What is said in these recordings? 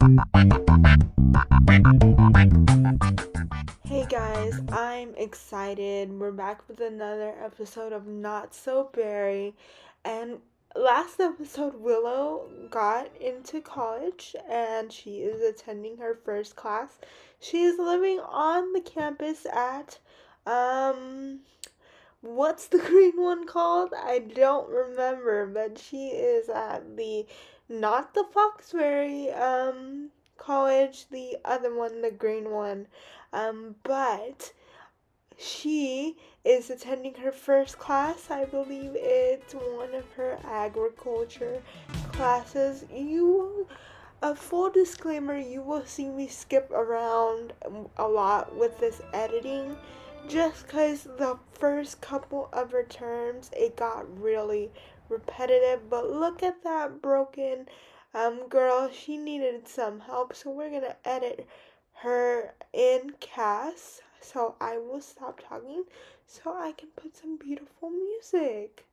Hey guys, I'm excited. We're back with another episode of Not So Berry. And last episode, Willow got into college and she is attending her first class. She is living on the campus at, um, what's the green one called? I don't remember, but she is at the, not the Foxbury, college, the other one, the green one. But she is attending her first class. I believe it's one of her agriculture classes. A full disclaimer, you will see me skip around a lot with this editing just because the first couple of her terms it got really repetitive. But look at that broken girl. She needed some help, so we're gonna edit her in cast. So I will stop talking so I can put some beautiful music.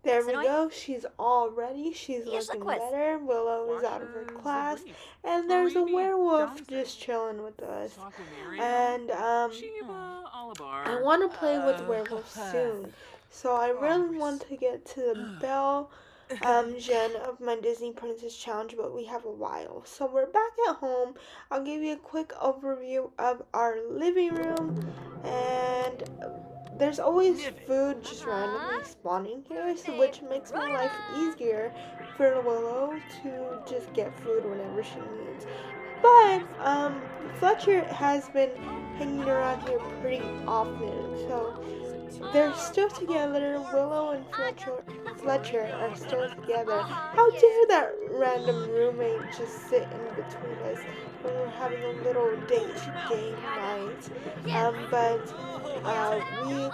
There we go. She's all ready. She's looking better. Willow is out of her class. And there's a werewolf just chilling with us. And I want to play with werewolves soon. So I really want to get to the Belle gen of my Disney Princess Challenge, but we have a while. So we're back at home. I'll give you a quick overview of our living room. And there's always food just randomly spawning here, so which makes my life easier for Willow to just get food whenever she needs. But Fletcher has been hanging around here pretty often, so they're still together. Willow and Fletcher are still together. How dare that random roommate just sit in between us when we're having a little date game night? But we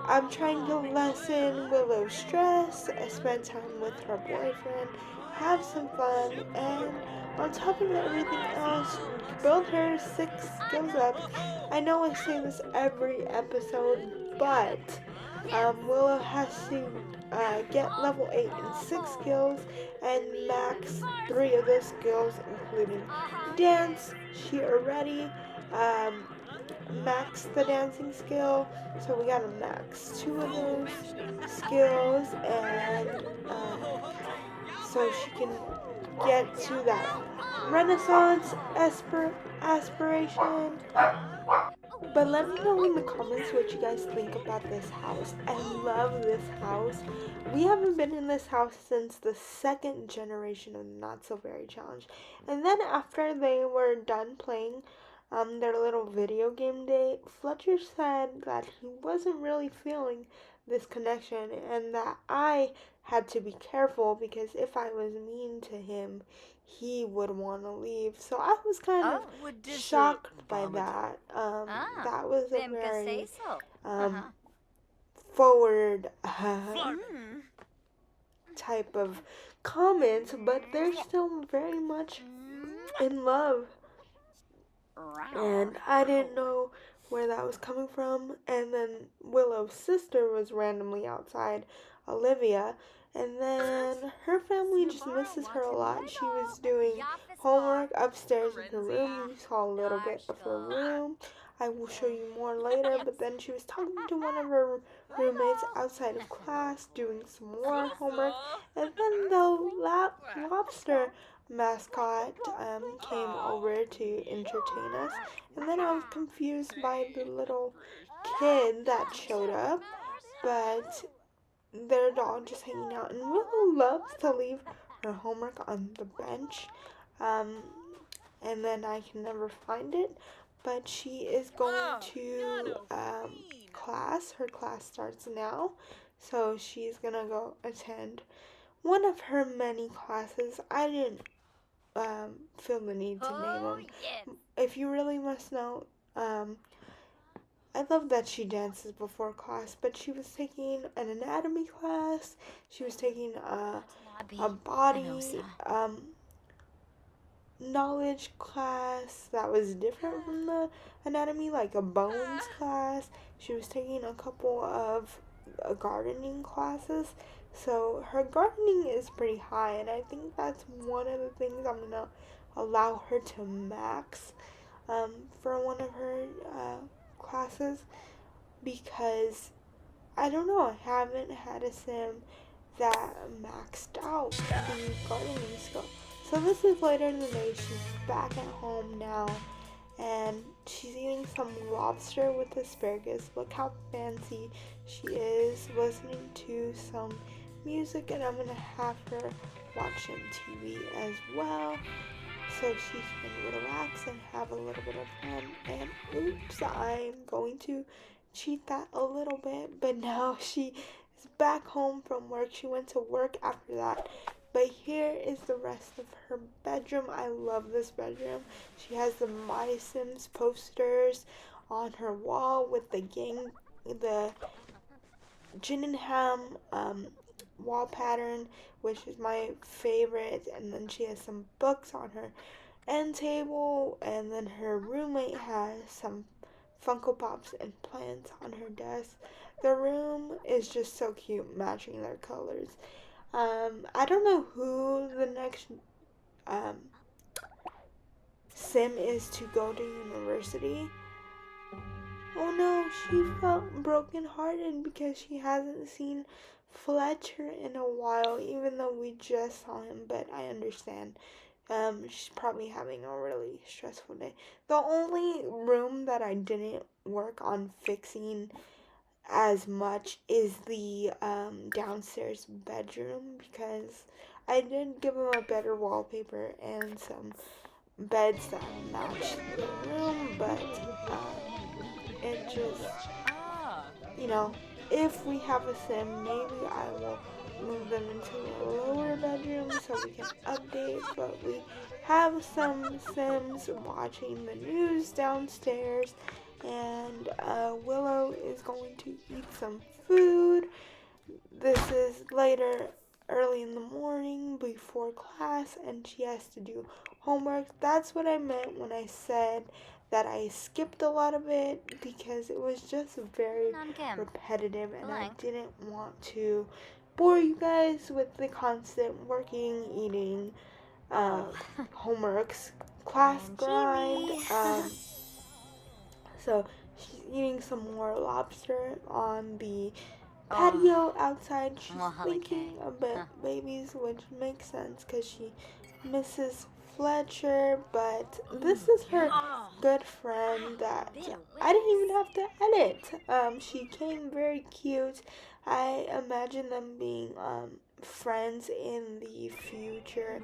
I'm trying to lessen Willow's stress, spend time with her boyfriend, have some fun, and on top of everything else, build her 6 skills up. I know I say this every episode, but Willow has to get level 8 in 6 skills and max 3 of those skills, including dance. She already um, max the dancing skill, so we gotta max 2 of those skills, and so she can get to that Renaissance aspiration. But let me know in the comments what you guys think about this house. I love this house. We haven't been in this house since the second generation of Not So Very Challenge. And then after they were done playing their little video game day, Fletcher said that he wasn't really feeling this connection and that I had to be careful because if I was mean to him, he would want to leave. So I was kind of shocked by that. That was a very forward type of comment, but they're still very much in love. And I didn't know where that was coming from. And then Willow's sister was randomly outside, Olivia. And then her family just misses her a lot. She was doing homework upstairs in her room. You saw a little bit of her room. I will show you more later. But then she was talking to one of her roommates outside of class, doing some more homework. And then the lobster mascot came over to entertain us, and then I was confused by the little kid that showed up, but they're all just hanging out, and Willow loves to leave her homework on the bench. Um, and then I can never find it. But she is going to class. Her class starts now, so she's gonna go attend one of her many classes. I didn't feel the need to name them. If you really must know, I love that she dances before class, but she was taking an anatomy class. She was taking a body knowledge class that was different from the anatomy, like a bones class. She was taking a couple of gardening classes. So her gardening is pretty high, and I think that's one of the things I'm gonna allow her to max for one of her classes, because I don't know, I haven't had a sim that maxed out the gardening skill. So this is later in the day. She's back at home now, and she's eating some lobster with asparagus. Look how fancy she is, listening to some music, and I'm gonna have her watch some TV as well, so she can relax and have a little bit of fun. And oops, I'm going to cheat that a little bit, but now she is back home from work. She went to work after that. But here is the rest of her bedroom. I love this bedroom. She has the My Sims posters on her wall with the Jin and Ham wall pattern, which is my favorite. And then she has some books on her end table, and then her roommate has some Funko Pops and plants on her desk. The room is just so cute, matching their colors. I don't know who the next um, sim is to go to university. Oh no, she felt brokenhearted because she hasn't seen Fletcher in a while, even though we just saw him, but I understand. She's probably having a really stressful day. The only room that I didn't work on fixing as much is the downstairs bedroom, because I did give him a better wallpaper and some beds that match the room, but it just, you know, if we have a sim, maybe I will move them into a lower bedroom so we can update. But we have some sims watching the news downstairs, and Willow is going to eat some food. This is later, early in the morning before class, and she has to do homework. That's what I meant when I said that I skipped a lot of it, because it was just very repetitive, and I didn't want to bore you guys with the constant working, eating, homeworks, class grind. So she's eating some more lobster on the patio outside. She's thinking about babies, which makes sense because she misses Fletcher, but this is her good friend that I didn't even have to edit. She came very cute. I imagine them being friends in the future,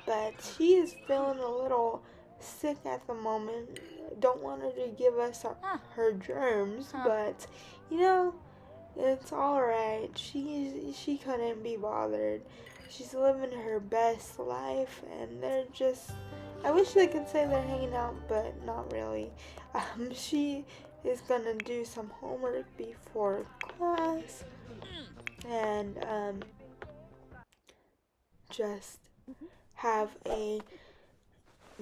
but she is feeling a little sick at the moment. Don't want her to give us her germs, but you know, it's alright. She couldn't be bothered. She's living her best life, and they're just, I wish they could say they're hanging out, but not really. She is gonna do some homework before class, and just have a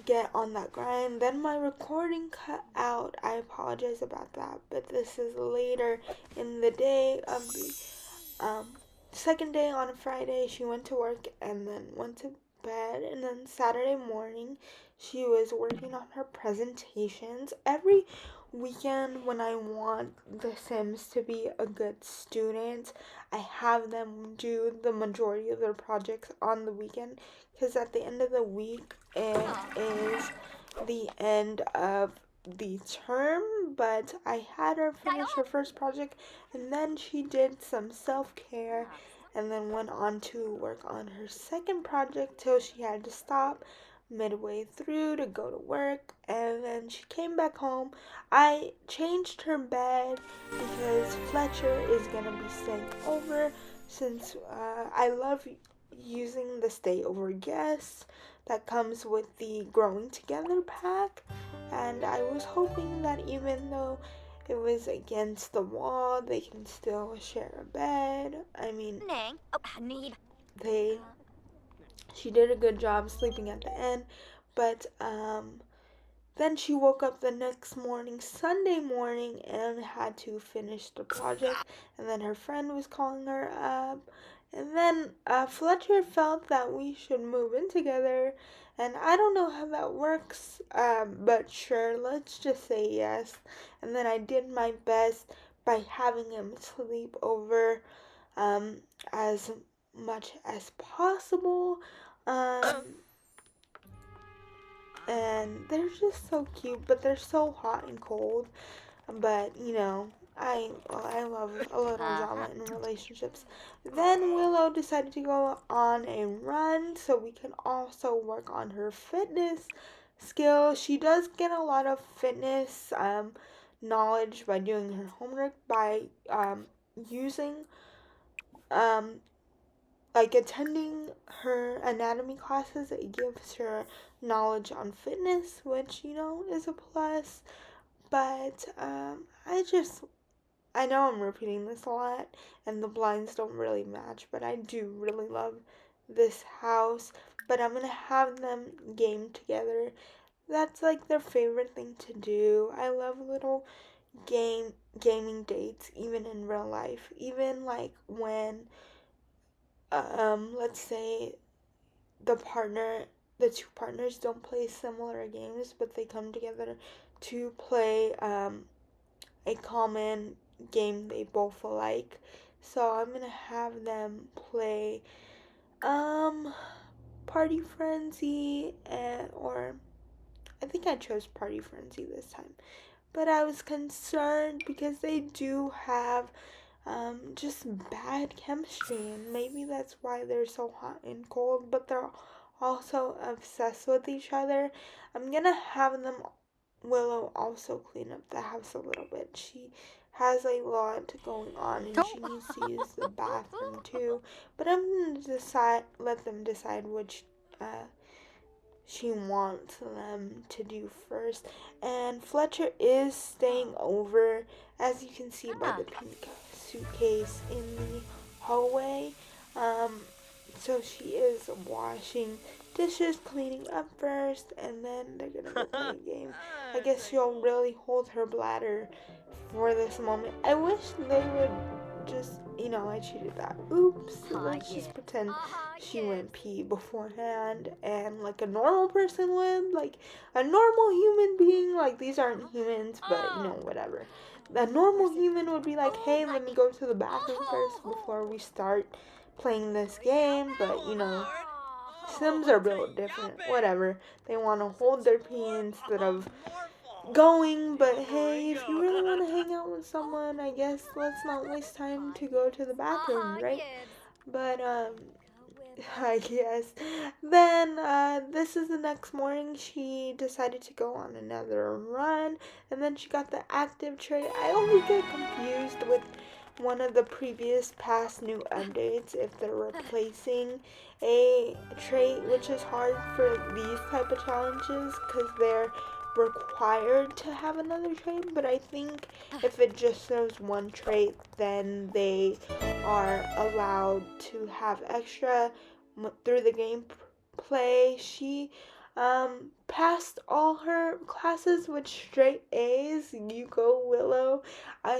get on that grind. Then my recording cut out. I apologize about that, but this is later in the day of the second day on a Friday. She went to work and then went to bed, and then Saturday morning she was working on her presentations. Every weekend, when I want the Sims to be a good student, I have them do the majority of their projects on the weekend, because at the end of the week it is the end of the term. But I had her finish her first project, and then she did some self-care, and then went on to work on her second project till she had to stop midway through to go to work, and then she came back home. I changed her bed because Fletcher is gonna be staying over since I love using the stay over guest that comes with the growing together pack, and I was hoping that even though it was against the wall, they can still share a bed. I mean, they she did a good job sleeping at the end, but then she woke up the next morning, Sunday morning, and had to finish the project. And then her friend was calling her up. And then Fletcher felt that we should move in together. And I don't know how that works, but sure, let's just say yes. And then I did my best by having him sleep over um, as much as possible. Um, and they're just so cute, but they're so hot and cold. But I love a little drama in relationships. Then Willow decided to go on a run so we can also work on her fitness skills. She does get a lot of fitness knowledge by doing her homework, by using like attending her anatomy classes. It gives her knowledge on fitness, which is a plus. But I know I'm repeating this a lot, and the blinds don't really match, but I do really love this house. But I'm gonna have them game together. That's like their favorite thing to do. I love little gaming dates, even in real life. Even like when let's say the two partners don't play similar games, but they come together to play a common game they both like. So I'm gonna have them play Party Frenzy, or I think I chose Party Frenzy this time. But I was concerned because they do have just bad chemistry, and maybe that's why they're so hot and cold, but they're also obsessed with each other. I'm gonna have Willow also clean up the house a little bit. She has a lot going on and she needs to use the bathroom too. But I'm gonna let them decide which she wants them to do first. And Fletcher is staying over, as you can see by the pink suitcase in the hallway. Um, so she is washing dishes, cleaning up first, and then they're gonna go play a game. I guess she'll really hold her bladder for this moment. I wish they would just, I cheated that. Oops, let's just pretend she went pee beforehand, and like a normal person would, like a normal human being, like these aren't humans, but whatever. A normal human would be like, hey, let me go to the bathroom first before we start playing this game, but Sims are built different. Whatever. They want to hold their pee instead of going, but hey, if you really want to hang out with someone, I guess let's not waste time to go to the bathroom, right? But I guess then this is the next morning. She decided to go on another run, and then she got the active trait. I always get confused with one of the previous past new updates if they're replacing a trait, which is hard for these type of challenges because they're required to have another trait. But I think if it just shows one trait, then they are allowed to have extra through the gameplay. She passed all her classes with straight A's. You go, Willow.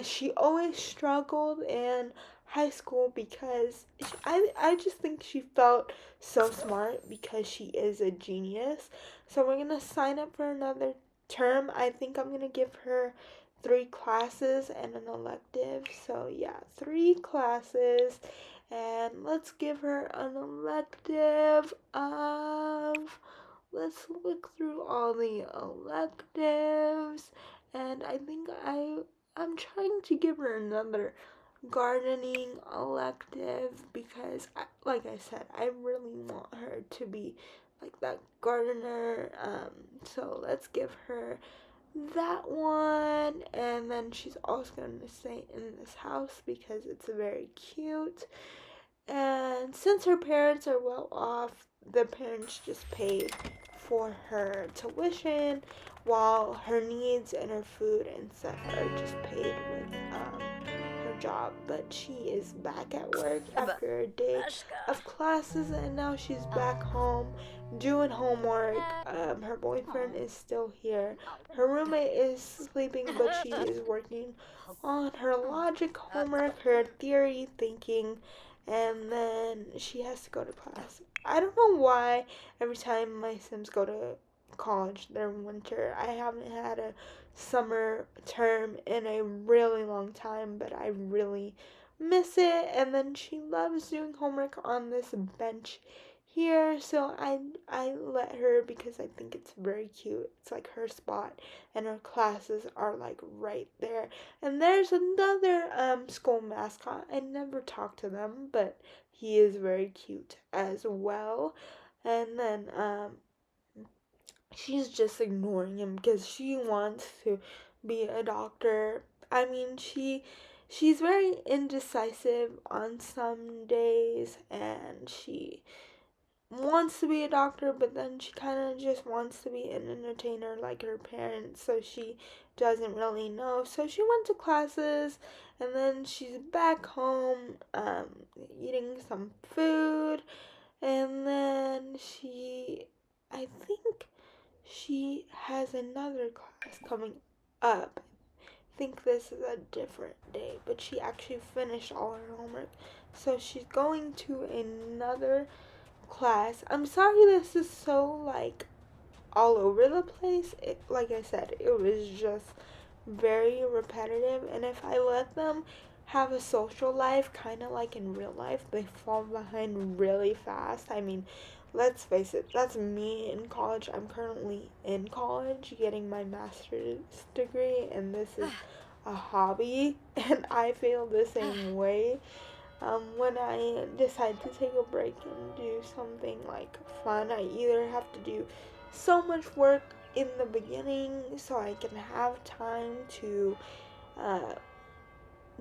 She always struggled in high school because I just think she felt so smart because she is a genius. So we're gonna sign up for another term. I think I'm gonna give her 3 classes and an elective. So yeah, 3 classes, and let's give her an elective of, let's look through all the electives, and I think I'm trying to give her another gardening elective because like I said, I really want her to be like that gardener. So let's give her that one. And then she's also going to stay in this house because it's very cute. And since her parents are well off, the parents just paid for her tuition, while her needs and her food and stuff are just paid with her job. But she is back at work after a day of classes, and now she's back home doing homework. Her boyfriend is still here. Her roommate is sleeping, but she is working on her logic homework, her theory thinking, and then she has to go to class. I don't know why every time my Sims go to college, they're in winter. I haven't had a summer term in a really long time, but I really miss it. And then she loves doing homework on this bench here, so I let her because I think it's very cute. It's like her spot, and her classes are like right there. And there's another school mascot. I never talked to them, but he is very cute as well. And then she's just ignoring him because she wants to be a doctor. I mean, she's very indecisive on some days, and she wants to be a doctor, but then she kind of just wants to be an entertainer like her parents, so she doesn't really know. So she went to classes, and then she's back home eating some food, and then I think she has another class coming up. I think this is a different day, but she actually finished all her homework, so she's going to another class. I'm sorry this is so like all over the place. Like I said, it was just very repetitive, and if I let them have a social life kind of like in real life, they fall behind really fast. I mean, let's face it, that's me in college. I'm currently in college getting my master's degree, and this is a hobby, and I feel the same way. When I decide to take a break and do something like fun, I either have to do so much work in the beginning so I can have time to uh,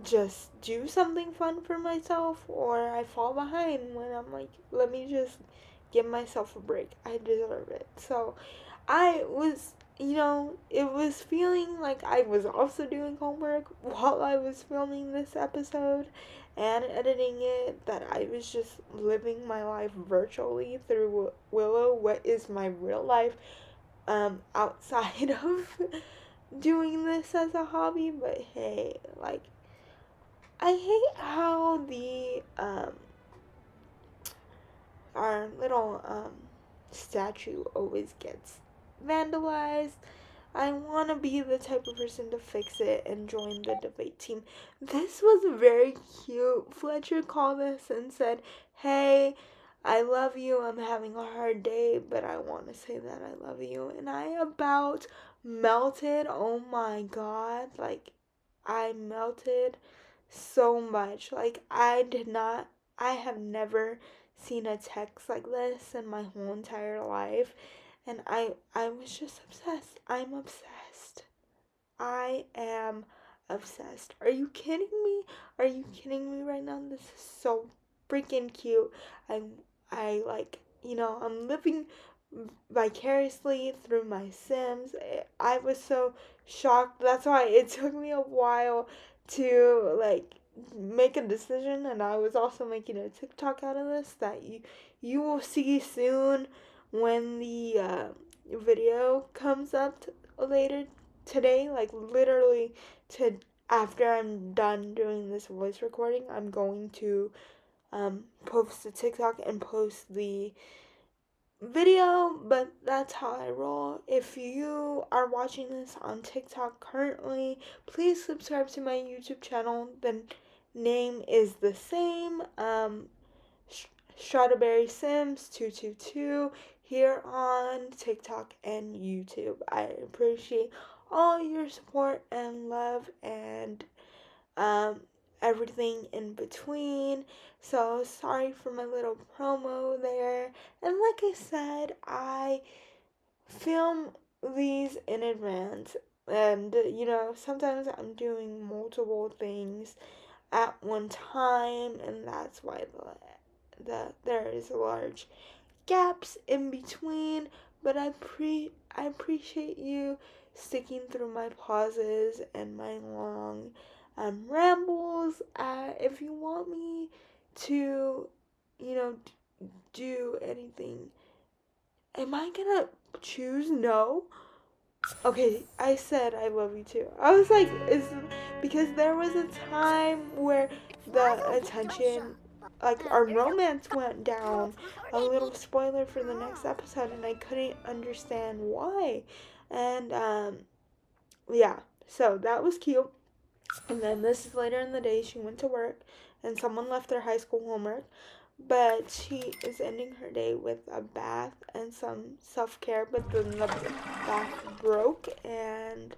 just do something fun for myself, or I fall behind when I'm like, let me just give myself a break. I deserve it. So I was, it was feeling like I was also doing homework while I was filming this episode and editing it, that I was just living my life virtually through Willow. What is my real life outside of doing this as a hobby? But hey, like, I hate how the our little statue always gets vandalized. I want to be the type of person to fix it and join the debate team. This was very cute. Fletcher called us and said, hey, I love you. I'm having a hard day, but I want to say that I love you. And I about melted. Oh my god. Like, I melted so much. Like, I have never seen a text like this in my whole entire life, and I was just obsessed. I'm obsessed. I am obsessed. Are you kidding me? Are you kidding me right now? This is so freaking cute. I like, I'm living vicariously through my Sims. I was so shocked. That's why it took me a while to like make a decision, and I was also making a TikTok out of this that you will see soon when the video comes up later today, like literally to after I'm done doing this voice recording, I'm going to post a TikTok and post the video, but that's how I roll. If you are watching this on TikTok currently, please subscribe to my YouTube channel. The name is the same, Strawberry Sims 222 here on TikTok and YouTube. I appreciate all your support and love, and everything in between. So sorry for my little promo there. And like I said, I film these in advance. And, sometimes I'm doing multiple things at one time, and that's why there is large gaps in between. But I appreciate you sticking through my pauses and my long rambles. If you want me to, do anything, am I gonna choose no? Okay, I said I love you too. I was like, is because there was a time where the attention, like our romance went down. A little spoiler for the next episode, and I couldn't understand why. And yeah, so that was cute. And then this is later in the day. She went to work, and someone left their high school homework. But she is ending her day with a bath and some self care. But then the bath broke, and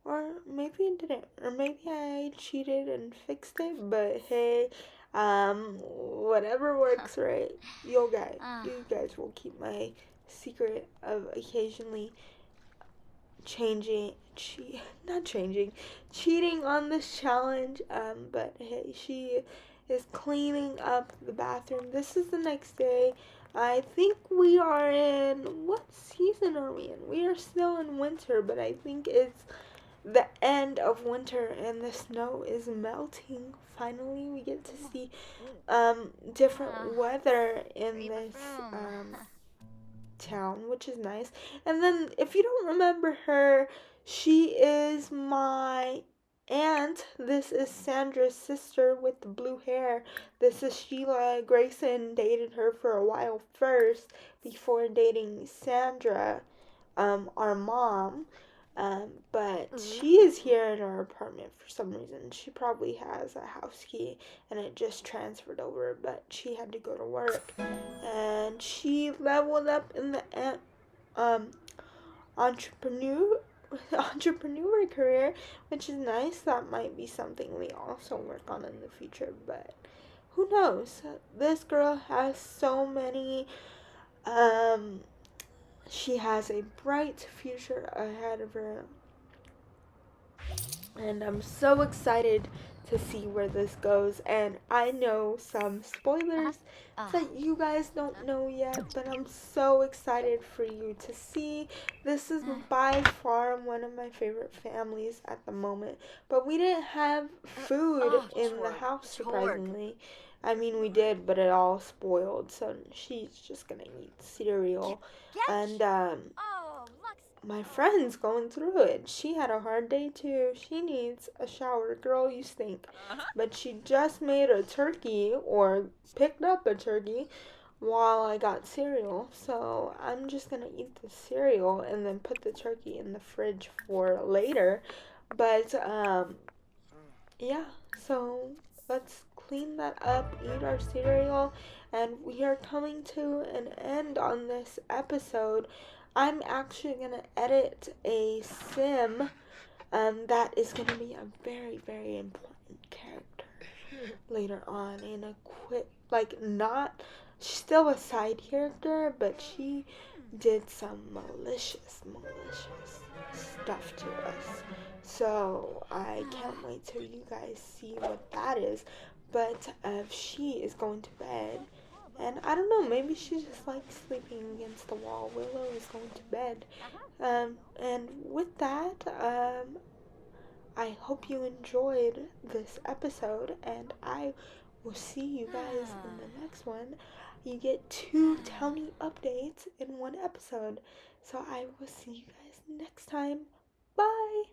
or maybe it didn't, or maybe I cheated and fixed it. But hey, whatever works, right? You guys will keep my secret of occasionally cheating on this challenge. But hey, she is cleaning up the bathroom. This is the next day. I think we are in, what season are we in? We are still in winter, but I think it's the end of winter and the snow is melting. Finally, we get to see different weather in this town, which is nice. And then, if you don't remember her, she is my aunt. This is Sandra's sister with the blue hair. This is Sheila. Grayson dated her for a while first before dating Sandra, our mom. But she is here in our apartment for some reason. She probably has a house key and it just transferred over, but she had to go to work. And she leveled up in the um, entrepreneur entrepreneur career, which is nice. That might be something we also work on in the future, but who knows? This girl has so many she has a bright future ahead of her, and I'm so excited to see where this goes. And I know some spoilers that you guys don't know yet, but I'm so excited for you to see. This is by far one of my favorite families at the moment. But we didn't have food in the house, surprisingly. I mean, we did, but it all spoiled. So she's just gonna eat cereal. And my friend's going through it. She had a hard day too. She needs a shower. Girl, you stink. But she just made a turkey, or picked up a turkey, while I got cereal. So I'm just gonna eat the cereal and then put the turkey in the fridge for later. But yeah, so let's clean that up, eat our cereal, and we are coming to an end on this episode. I'm actually going to edit a sim that is going to be a very, very important character later on in a quick, like, not, she's still a side character, but she did some malicious stuff to us. So I can't wait till you guys see what that is. But she is going to bed, and I don't know, maybe she just likes sleeping against the wall. Willow is going to bed. And with that, I hope you enjoyed this episode, and I will see you guys in the next one. You get 2 townie updates in one episode. So I will see you guys next time. Bye!